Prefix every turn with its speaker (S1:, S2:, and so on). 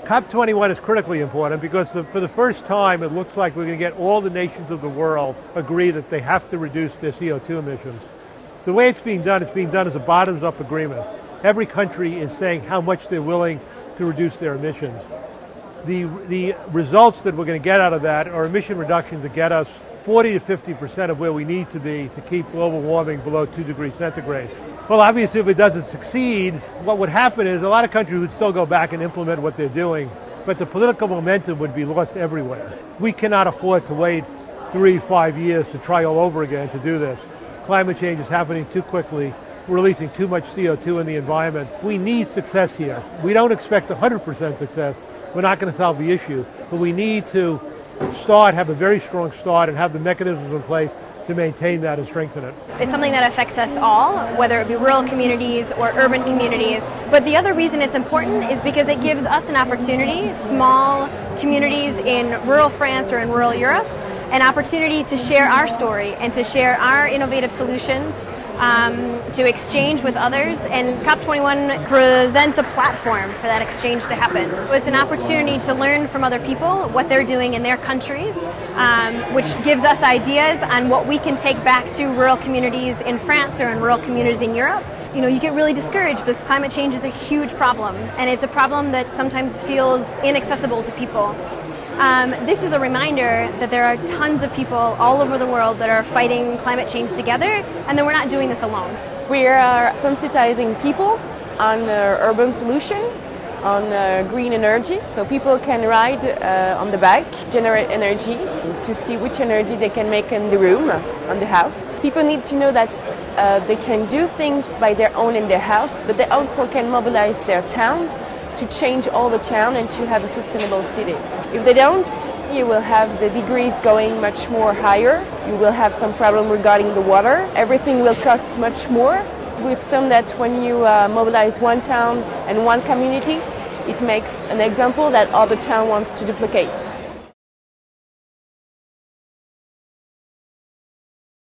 S1: COP21 is critically important because for the first time it looks like we're going to get all the nations of the world agree that they have to reduce their CO2 emissions. The way it's being done as a bottoms-up agreement. Every country is saying how much they're willing to reduce their emissions. The results that we're going to get out of that are emission reductions that get us 40 to 50% of where we need to be to keep global warming below 2 degrees centigrade. Well, obviously, if it doesn't succeed, what would happen is a lot of countries would still go back and implement what they're doing, but the political momentum would be lost everywhere. We cannot afford to wait 3-5 years to try all over again to do this. Climate change is happening too quickly. We're releasing too much CO2 in the environment. We need success here. We don't expect 100% success. We're not going to solve the issue, but we need to have a very strong start and have the mechanisms in place to maintain that and strengthen it.
S2: It's something that affects us all, whether it be rural communities or urban communities. But the other reason it's important is because it gives us an opportunity, small communities in rural France or in rural Europe, an opportunity to share our story and to share our innovative solutions, to exchange with others, and COP21 presents a platform for that exchange to happen. It's an opportunity to learn from other people what they're doing in their countries, which gives us ideas on what we can take back to rural communities in France or in rural communities in Europe. You know, you get really discouraged, but climate change is a huge problem, and it's a problem that sometimes feels inaccessible to people. This is a reminder that there are tons of people all over the world that are fighting climate change together, and that we're not doing this alone.
S3: We are sensitizing people on urban solution, on green energy, so people can ride on the bike, generate energy to see which energy they can make in the room, on the house. People need to know that they can do things by their own in their house, but they also can mobilize their town to change all the town and to have a sustainable city. If they don't, you will have the degrees going much more higher. You will have some problem regarding the water. Everything will cost much more. We've seen that when you mobilize one town and one community, it makes an example that other town wants to duplicate.